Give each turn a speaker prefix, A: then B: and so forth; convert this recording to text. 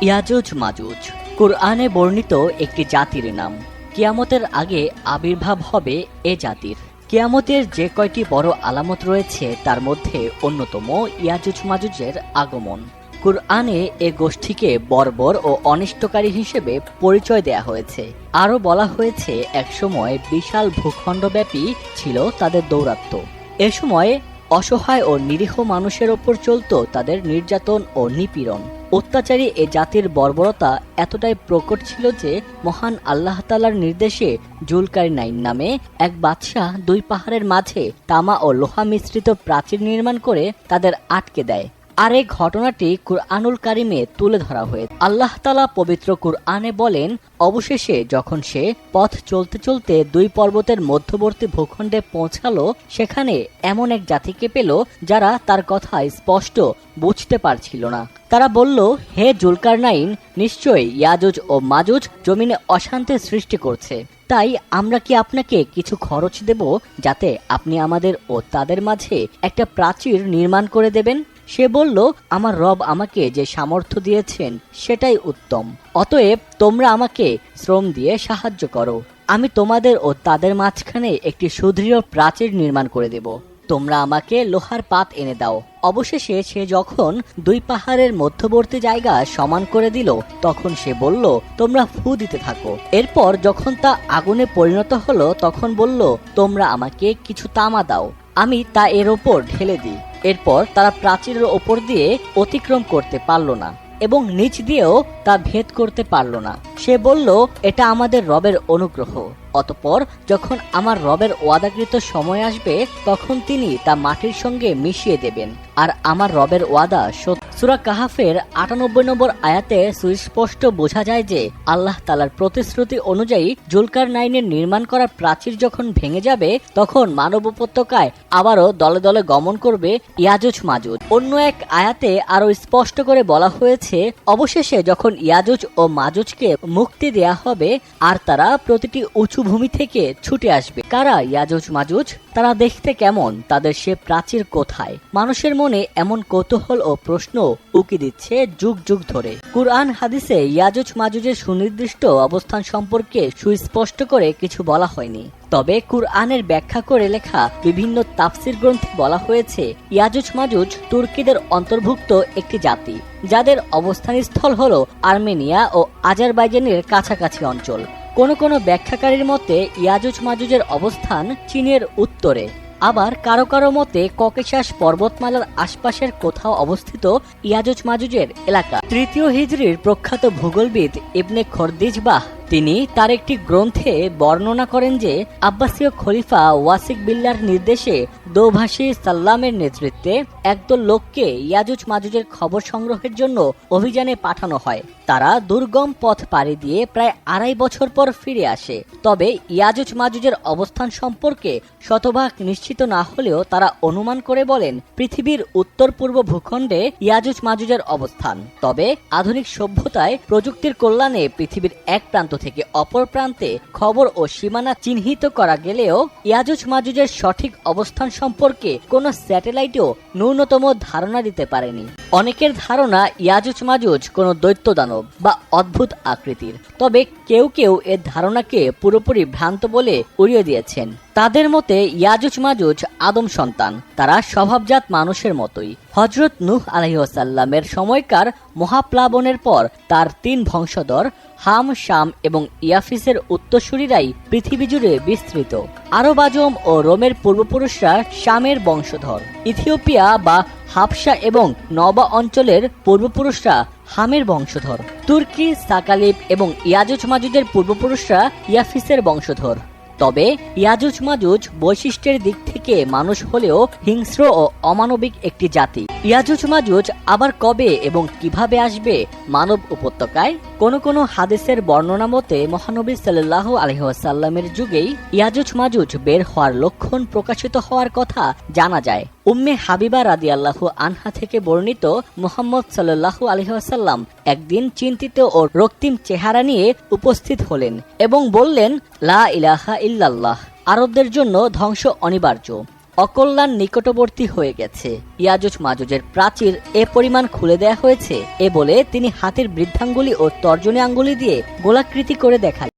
A: ইয়াজুজ মাজুজ কুরআনে বর্ণিত একটি জাতির নাম। কিয়ামতের আগে আবির্ভাব হবে এ জাতির। কিয়ামতের যে কয়টি বড় আলামত রয়েছে তার মধ্যে অন্যতম ইয়াজুজ মাজুজের আগমন। কুরআনে এ গোষ্ঠীকে বর্বর ও অনিষ্টকারী হিসেবে পরিচয় দেয়া হয়েছে। আরও বলা হয়েছে একসময় বিশাল ভূখণ্ডব্যাপী ছিল তাদের দৌরাত্ম্য। এ সময় অসহায় ও নিরীহ মানুষের ওপর চলত তাদের নির্যাতন ও নিপীড়ন। অত্যাচারী এ জাতির বর্বরতা এতটাই প্রকট ছিল যে মহান আল্লাহ তাআলার নির্দেশে জুলকারনাইন নামে এক বাদশাহ দুই পাহাড়ের মাঝে তামা ও লোহা মিশ্রিত প্রাচীর নির্মাণ করে তাদের আটকে দেয়। আর এই ঘটনাটি কুরআনুল কারিমে তুলে ধরা হয়েছে। আল্লাহ তাআলা পবিত্র কুরআনে বলেন, অবশেষে যখন সে পথ চলতে চলতে দুই পর্বতের মধ্যবর্তী ভূখণ্ডে পৌঁছালো, সেখানে এমন এক জাতিকে পেল যারা তার কথা স্পষ্ট বুঝতে পারছিল না। তারা বলল, হে জুলকারনাইন, নিশ্চয়ই ইয়াজুজ ও মাজুজ জমিনে অশান্তি সৃষ্টি করছে। তাই আমরা কি আপনাকে কিছু খরচ দেব যাতে আপনি আমাদের ও তাদের মাঝে একটা প্রাচীর নির্মাণ করে দেবেন? সে বলল, আমার রব আমাকে যে সামর্থ্য দিয়েছেন সেটাই উত্তম। অতএব তোমরা আমাকে শ্রম দিয়ে সাহায্য করো। আমি তোমাদের ও তাদের মাঝখানে একটি সুদৃঢ় প্রাচীর নির্মাণ করে দেব। তোমরা আমাকে লোহার পাত এনে দাও। অবশেষে সে যখন দুই পাহাড়ের মধ্যবর্তী জায়গা সমান করে দিল, তখন সে বলল, তোমরা ফু দিতে থাকো। এরপর যখন তা আগুনে পরিণত হলো, তখন বলল, তোমরা আমাকে কিছু তামা দাও, আমি তা এর ওপর ঢেলে দিই। এরপর তারা প্রাচীরের ওপর দিয়ে অতিক্রম করতে পারল না এবং নিচ দিয়েও তা ভেদ করতে পারল না। সে বলল, এটা আমাদের রবের অনুগ্রহ। অতঃপর যখন আমার রবের ওয়াদাকৃত সময় আসবে, তখন তিনি তা মাটির সঙ্গে মিশিয়ে দেবেন। আর আমার রবের ওয়াদা সত্য। সূরা কাহাফের ৯৮ নম্বর আয়াতে সুস্পষ্ট বোঝা যায় যে আল্লাহ তাআলার প্রতিশ্রুতি অনুযায়ী জুলকারনাইনের নির্মাণ করা প্রাচীর যখন ভেঙে যাবে, তখন মানব উপত্যকায় আবারও দলে দলে গমন করবে ইয়াজুজ মাজুজ। অন্য এক আয়াতে আরো স্পষ্ট করে বলা হয়েছে, অবশেষে যখন ইয়াজুজ ও মাজুজকে মুক্তি দেয়া হবে আর তারা প্রতিটি উঁচু ভূমি থেকে ছুটে আসবে। কারা ইয়াজুজ মাজুজ? তারা দেখতে কেমন? তাদের সে প্রাচীর কোথায়? মানুষের মনে এমন কৌতূহল ও প্রশ্ন উকি দিচ্ছে যুগ যুগ ধরে। কুরআন হাদিসে ইয়াজুজ মাজুজের সুনির্দিষ্ট অবস্থান সম্পর্কে সুস্পষ্ট করে কিছু বলা হয়নি। তবে কুরআনের ব্যাখ্যা করে লেখা বিভিন্ন তাফসির গ্রন্থে বলা হয়েছে, ইয়াজুজ মাজুজ তুর্কিদের অন্তর্ভুক্ত একটি জাতি, যাদের অবস্থানস্থল হল আর্মেনিয়া ও আজারবাইজানের কাছাকাছি অঞ্চল। কোন ব্যাখ্যাকারীর মতে ইয়াজুজ মাজুজের অবস্থান চীনের উত্তরে, আবার কারো কারো মতে ককেশাস পর্বতমালার আশপাশের কোথাও অবস্থিত ইয়াজুজ মাজুজের এলাকা। তৃতীয় হিজরির প্রখ্যাত ভূগোলবিদ ইবনে খরদিজবাহ তিনি তার একটি গ্রন্থে বর্ণনা করেন যে আব্বাসীয় খলিফা ওয়াসিক বিল্লার নির্দেশে দোভাষী সাল্লামের নেতৃত্বে একদল লোককে ইয়াজুজ মাজুজের খবর সংগ্রহের জন্য অভিযানে পাঠানো হয়। তারা দুর্গম পথ পাড়ি দিয়ে প্রায় ২.৫ বছর পর ফিরে আসে। তবে ইয়াজুজ মাজুজের অবস্থান সম্পর্কে শতভাগ নিশ্চিত না হলেও তারা অনুমান করে বলেন, পৃথিবীর উত্তর পূর্ব ভূখণ্ডে ইয়াজুজ মাজুজের অবস্থান। তবে আধুনিক সভ্যতায় প্রযুক্তির কল্যাণে পৃথিবীর এক প্রান্ত থেকে অপর প্রান্তে খবর ও সীমানা চিহ্নিত করা গেলেও ইয়াজুজ মাজুজের সঠিক অবস্থান সম্পর্কে কোন স্যাটেলাইটও ন্যূনতম ধারণা দিতে পারেনি। অনেকের ধারণা ইয়াজুজ মাজুজ কোন দৈত্য দানব বা অদ্ভুত আকৃতির। তবে কেউ কেউ এর ধারণাকে পুরোপুরি ভ্রান্ত বলে উড়িয়ে দিয়েছেন। তাদের মতে ইয়াজুজ মাজুজ আদম সন্তান। তারা স্বভাবজাত মানুষের মতোই। হযরত নূহ আলাইহিস সালামের সময়কার মহাপ্লাবনের পর তার ৩ বংশধর হাম, শাম এবং ইয়াফিসের উত্তরসূরিরাই পৃথিবী জুড়ে বিস্তৃত। আরব, আজম ও রোমের পূর্বপুরুষরা শামের বংশধর। ইথিওপিয়া বা হাবশা এবং নবা অঞ্চলের পূর্বপুরুষরা হামের বংশধর। তুর্কি, সাকালিব এবং ইয়াজুজ মাজুজের পূর্বপুরুষরা ইয়াফিসের বংশধর। তবে ইয়াজুজ মাজুজ বৈশিষ্ট্যের দিক থেকে মানুষ হলেও হিংস্র ও অমানবিক একটি জাতি। ইয়াজুজ মাজুজ আবার কবে এবং কিভাবে আসবে মানব উপত্যকায়? কোন হাদিসের বর্ণনা মতে মহানবী সাল্লাল্লাহু আলাইহি ওয়াসাল্লামের যুগেই ইয়াজুজ মাজুজ বের হওয়ার লক্ষণ প্রকাশিত হওয়ার কথা জানা যায়। উম্মে হাবিবা রাদিয়াল্লাহু আনহা থেকে বর্ণিত, মুহাম্মদ সাল্লাল্লাহু আলাইহি ওয়াসাল্লাম একদিন চিন্তিত ও রক্তিম চেহারা নিয়ে উপস্থিত হলেন এবং বললেন, লা ইলাহা ইল্লাল্লাহ, আরবদের জন্য ধ্বংস অনিবার্য। অকল্যাণ নিকটবর্তী হয়ে গেছে। ইয়াজুজ মাজুজের প্রাচীর এ পরিমাণ খুলে দেয়া হয়েছে, এ বলে তিনি হাতের বৃদ্ধাঙ্গুলি ও তর্জনী আঙ্গুলি দিয়ে গোলাকৃতি করে দেখালেন।